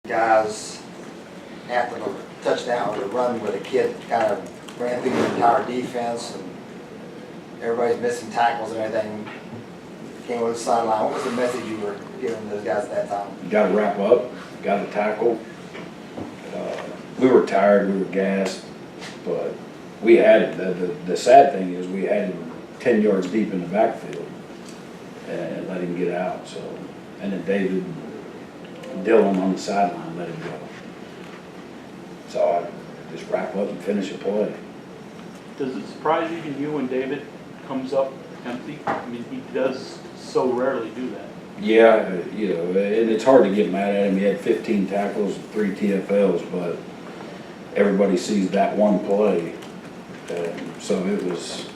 Guys after the touchdown, the run where the kid kind of ran through the entire defense and everybody's missing tackles and everything, came over the sideline. What was the message you were giving those guys at that time? You got to wrap up, got to tackle. We were tired, we were gassed, but we had it. The sad thing is we had him 10 yards deep in the backfield and let him get out. So, and then David and Dylan on the sideline let him go. So I just wrap up and finish a play. Does it surprise you when David comes up empty? I mean, he does so rarely do that. Yeah, you know, and it's hard to get mad at him. He had 15 tackles and 3 TFLs, but everybody sees that one play. So it was,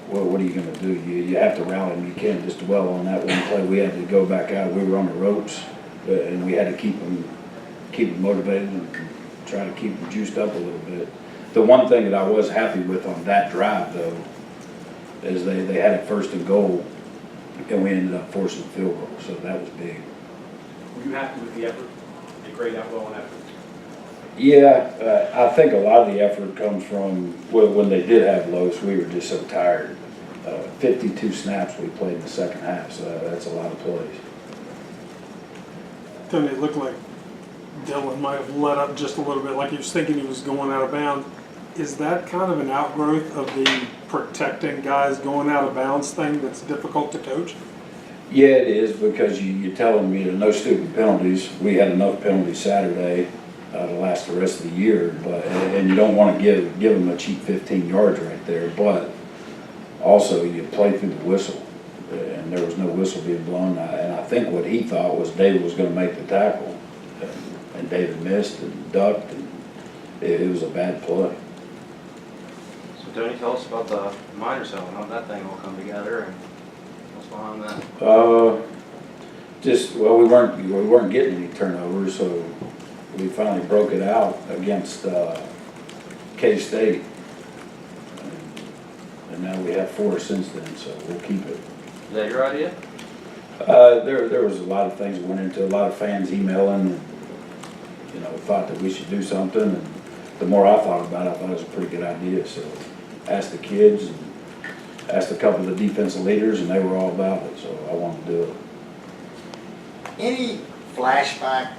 well, what are you going to do? You have to rally him. You can't just dwell on that one play. We had to go back out. We were on the ropes, and we had to keep him motivated and try to keep him juiced up a little bit. The one thing that I was happy with on that drive, though, is they had it 1st and goal, and we ended up forcing a field goal. So that was big. Were you happy with the effort? The great outgoing effort? Yeah, I think a lot of the effort comes from when they did have Los, we were just so tired. 52 snaps we played in the second half, so that's a lot of plays. Then it looked like Dylan might have let up just a little bit, like he was thinking he was going out of bounds. Is that kind of an outgrowth of the protecting guys going out of bounds thing that's difficult to coach? Yeah, it is, because you tell them, you know, no stupid penalties. We had enough penalties Saturday to last the rest of the year, and you don't want to give them a cheap 15 yards right there. But also, you play through the whistle, and there was no whistle being blown. And I think what he thought was David was going to make the tackle, and David missed and ducked, and it was a bad play. So Tony, tell us about the minor cell and how that thing all come together and what's behind that. Well, we weren't getting any turnovers, so we finally broke it out against K-State, and now we have 4 since then, so we'll keep it. Is that your idea? There was a lot of things that went into it, a lot of fans emailing, and, you know, thought that we should do something, and the more I thought about it, I thought it was a pretty good idea. So asked the kids, and asked a couple of the defensive leaders, and they were all about it, so I wanted to do it. Any flashback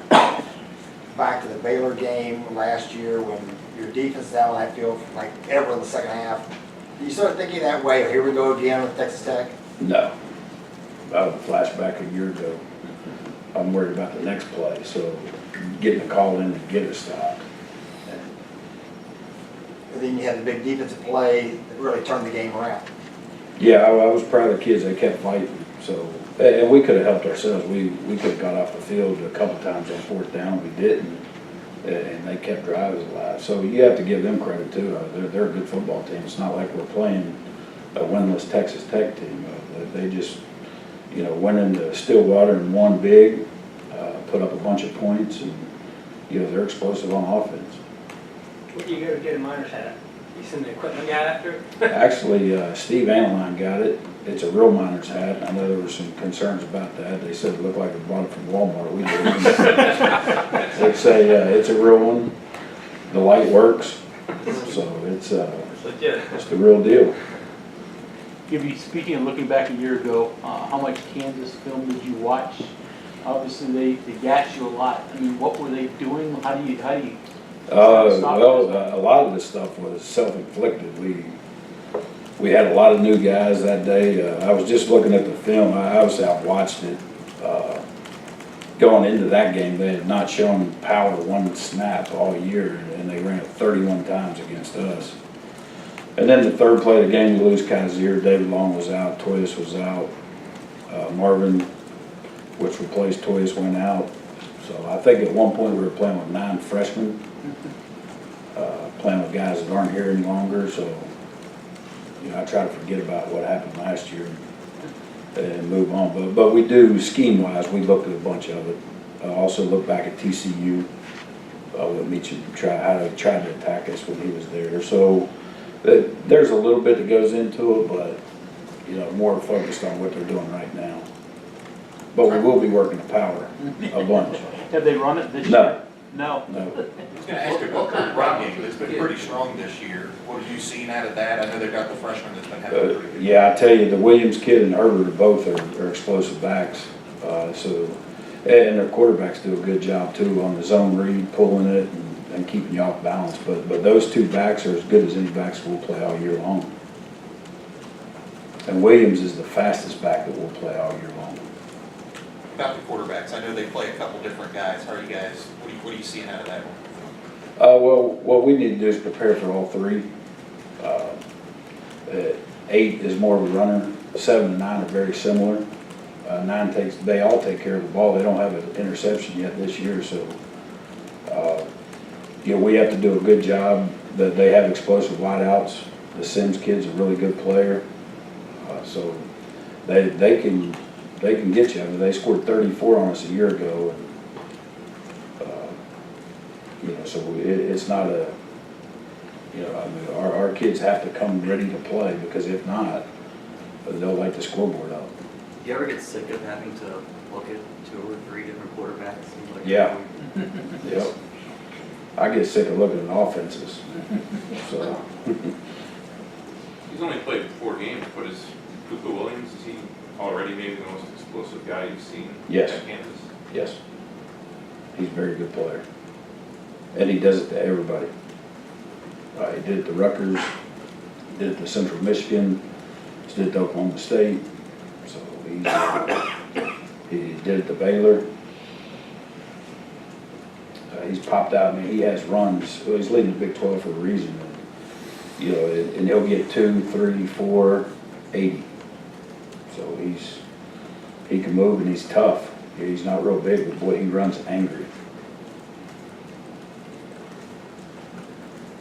back to the Baylor game last year when your defense is out on that field like ever in the second half? Do you start thinking that way, or here we go again with Texas Tech? No. I would flashback a year ago. I'm worried about the next play, so getting a call in to get it stopped. And then you had the big defensive play that really turned the game around. Yeah, I was proud of the kids. They kept fighting. So, and we could have helped ourselves. We could have got off the field a couple times on 4th down. We didn't, and they kept drives alive. So you have to give them credit too. They're a good football team. It's not like we're playing a winless Texas Tech team. They just, you know, went into Stillwater and won big, put up a bunch of points, and you know they're explosive on offense. What do you go to get a miner's hat? You send the equipment guy after it? Actually, Steve Analine got it. It's a real miner's hat. I know there were some concerns about that. They said it looked like it bought it from Walmart. We didn't. It's a real one. The light works, so it's the real deal. Gibby, speaking of looking back a year ago, how much Kansas film did you watch? Obviously, they gassed you a lot. I mean, what were they doing? How do you Well, a lot of this stuff was self-inflicted. We had a lot of new guys that day. I was just looking at the film. Obviously, I've watched it. Going into that game, they had not shown power one snap all year, and they ran it 31 times against us. And then the third play of the game, we lose Kaiser. David Long was out. Toyas was out. Marvin, which replaced Toyas, went out. So I think at one point we were playing with 9 freshmen, playing with guys that aren't here any longer. So, you know, I try to forget about what happened last year and move on. But we do, scheme-wise, we looked at a bunch of it. Also look back at TCU, with Meacham, how they tried to attack us when he was there. So there's a little bit that goes into it, but, you know, more focused on what they're doing right now. but we will be working the power a bunch. Have they run it this No. year? No. No. I was gonna ask you about the run game, it's been pretty strong this year. What have you seen out of that? I know they've got the freshman that's been having a pretty good. Yeah, I tell you, the Williams kid and Herbert are both are explosive backs. And their quarterbacks do a good job too on the zone read, pulling it and keeping you off balance. But those two backs are as good as any backs we'll play all year long. And Williams is the fastest back that we'll play all year long. About the quarterbacks, I know they play a couple different guys. How are you guys, what are you seeing out of that one? Well, what we need to do is prepare for all three. 8 is more of a runner. 7 and 9 are very similar. 9 they all take care of the ball. They don't have an interception yet this year, so we have to do a good job. That they have explosive wideouts. The Sims kid's a really good player, so they can get you. I mean, they scored 34 on us a year ago, and so it's not a. I mean, our kids have to come ready to play, because if not, they'll light the scoreboard up. Do you ever get sick of having to look at 2 or 3 different quarterbacks? Seems like Yeah. Yep. I get sick of looking at offenses. So. He's only played 4 games, but is Cooper Williams, is he already maybe the most explosive guy you've seen Yes. at Kansas? Yes. He's a very good player. And he does it to everybody. He did it to Rutgers, did it to Central Michigan, did it to Oklahoma State. So he did it to Baylor. He's popped out. I mean, he has runs. Well, he's leading the Big 12 for a reason. And he'll get 2, 3, 4, 80. So he can move, and he's tough. He's not real big, but boy, he runs angry.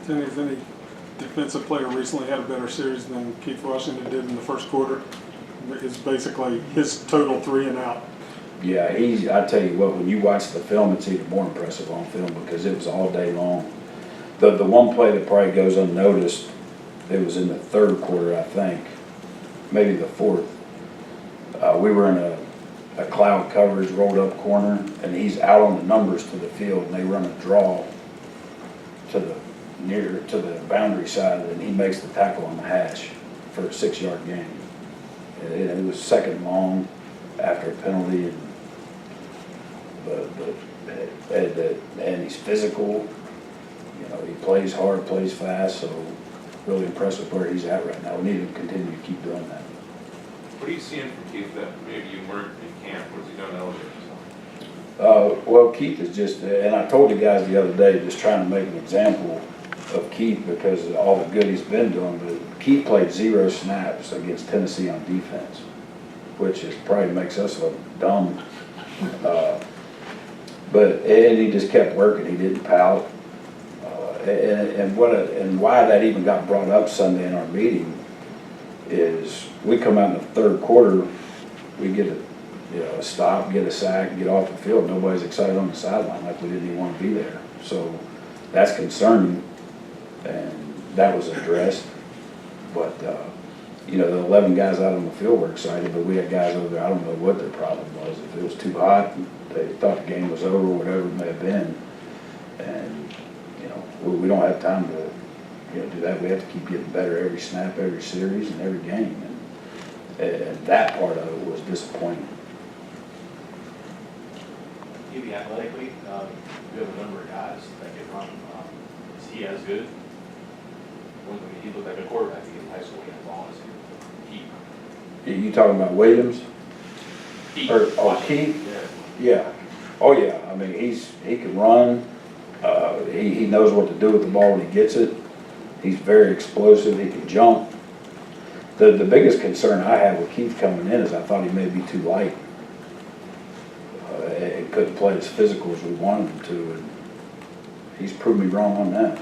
Has any defensive player recently had a better series than Keith Washington did in the first quarter? It's basically his total 3 and out. Yeah, I tell you what, when you watch the film, it's even more impressive on film, because it was all day long. The one play that probably goes unnoticed, it was in the 3rd quarter, I think, maybe the 4th. We were in a cloud coverage, rolled up corner, and he's out on the numbers to the field, and they run a draw to the boundary side, and he makes the tackle on the hash for a 6-yard gain. It was 2nd long after a penalty, and he's physical. He plays hard, plays fast, so really impressed with where he's at right now. We need to continue to keep doing that. What are you seeing from Keith that maybe you weren't in camp? What's he done to elevate himself? Well, Keith is just, and I told the guys the other day, just trying to make an example of Keith because of all the good he's been doing. But Keith played 0 snaps against Tennessee on defense, which probably makes us look dumb. And he just kept working. He didn't pout. And why that even got brought up Sunday in our meeting is we come out in the 3rd quarter, we get a stop, get a sack, get off the field. Nobody's excited on the sideline, like we didn't even want to be there. So that's concerning, and that was addressed. But the 11 guys out on the field were excited, but we had guys over there, I don't know what their problem was. If it was too hot, they thought the game was over, whatever it may have been. And we don't have time to do that. We have to keep getting better every snap, every series, and every game. And that part of it was disappointing. Maybe athletically, we have a number of guys that can run. Is he as good? He looked like a quarterback in high school. He had the ball in his You talking about Williams? Keith. Keith? Yeah. Oh yeah. I mean, he can run. He knows what to do with the ball when he gets it. He's very explosive. He can jump. The biggest concern I had with Keith coming in is I thought he may be too light. He couldn't play as physical as we wanted him to, and he's proved me wrong on that.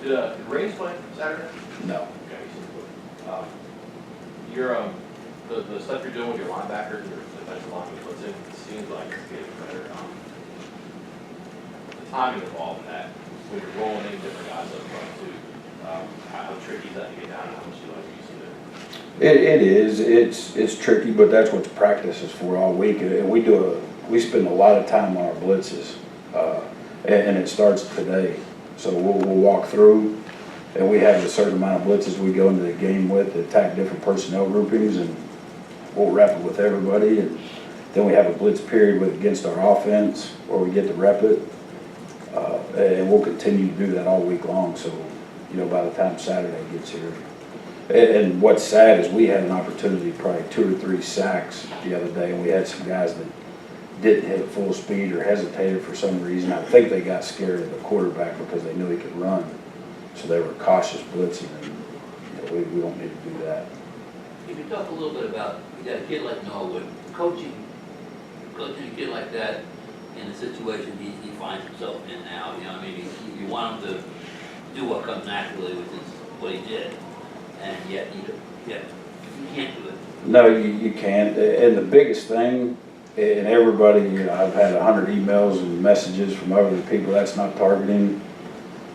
Did Ray's play Saturday? No. Okay. The stuff you're doing with your linebackers, your defensive line, it seems like it's getting better. The timing involved in that, when you're rolling in different guys up front too, how tricky is that to get down, and how much do you like using it? It is, it's tricky, but that's what the practice is for all week. And we spend a lot of time on our blitzes, and it starts today. So we'll walk through, and we have a certain amount of blitzes we go into the game with to attack different personnel groupings, and we'll rep it with everybody. And then we have a blitz period against our offense where we get to rep it, and we'll continue to do that all week long. So, by the time Saturday gets here. And what's sad is we had an opportunity, probably 2 or 3 sacks the other day, and we had some guys that didn't hit full speed or hesitated for some reason. I think they got scared of the quarterback because they knew he could run, so they were cautious blitzing, and we don't need to do that. If you talk a little bit about, you got a kid like Norwood, coaching a kid like that in the situation he finds himself in now, I mean, you want him to do what comes naturally, which is what he did. And yet you can't do it. No, you can't. And the biggest thing, and everybody, I've had 100 emails and messages from other people, that's not targeting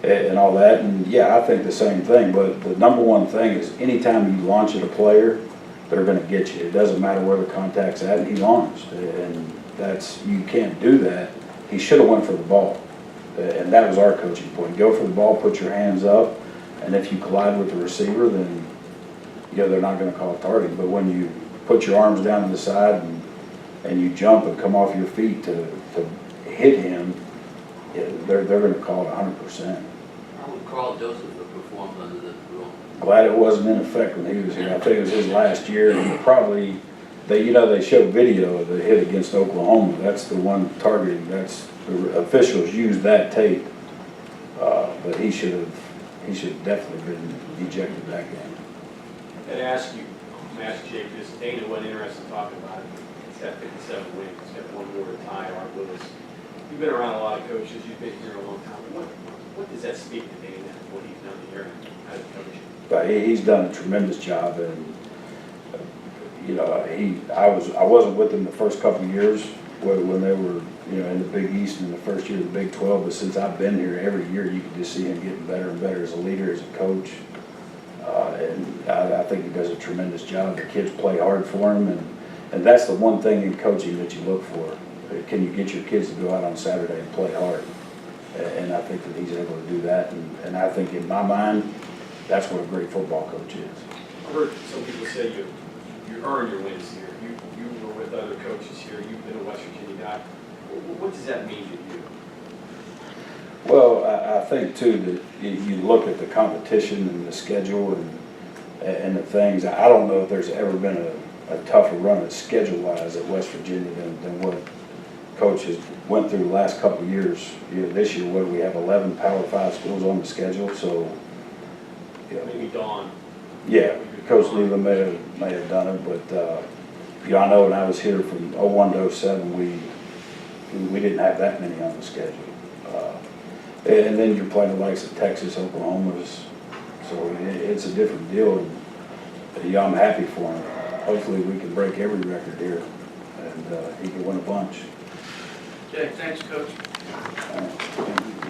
and all that. And yeah, I think the same thing. But the number one thing is anytime you launch at a player, they're going to get you. It doesn't matter where the contact's at, and he launched. And you can't do that. He should have went for the ball. And that was our coaching point. Go for the ball, put your hands up. And if you collide with the receiver, then they're not going to call it targeting. But when you put your arms down to the side and you jump and come off your feet to hit him, they're going to call it 100%. How would Carl Joseph have performed under this rule? Glad it wasn't in effect when he was here. I think it was his last year, and probably they showed video of the hit against Oklahoma. That's the one targeting. That's the officials used that tape, but he should have definitely been ejected that game. And ask Jake this, Dana wasn't interested in talking about it. It's got 57 wins, it's got 1 more to tie Art Lewis. You've been around a lot of coaches, you've been here a long time. What does that speak to Dana, what he's done here as a coach? But he's done a tremendous job, and I wasn't with him the first couple of years when they were in the Big East in the first year of the Big 12, but since I've been here, every year you can just see him getting better and better as a leader, as a coach. And I think he does a tremendous job. The kids play hard for him, and that's the one thing in coaching that you look for. Can you get your kids to go out on Saturday and play hard? And I think that he's able to do that. And I think in my mind, that's what a great football coach is. I've heard some people say you earn your wins here. You were with other coaches here. You've been a West Virginia guy. What does that mean to you? Well, I think too that you look at the competition and the schedule and the things. I don't know if there's ever been a tougher run at schedule-wise at West Virginia than what coaches went through the last couple of years. This year, we have 11 Power 5 schools on the schedule, so maybe Dawn. Yeah, Coach Leland may have done it, but I know when I was here from 01 to 07, we didn't have that many on the schedule. And then you're playing the likes of Texas, Oklahoma's, so it's a different deal. And, I'm happy for him. Hopefully we can break every record here, and he can win a bunch. Okay, thanks, Coach.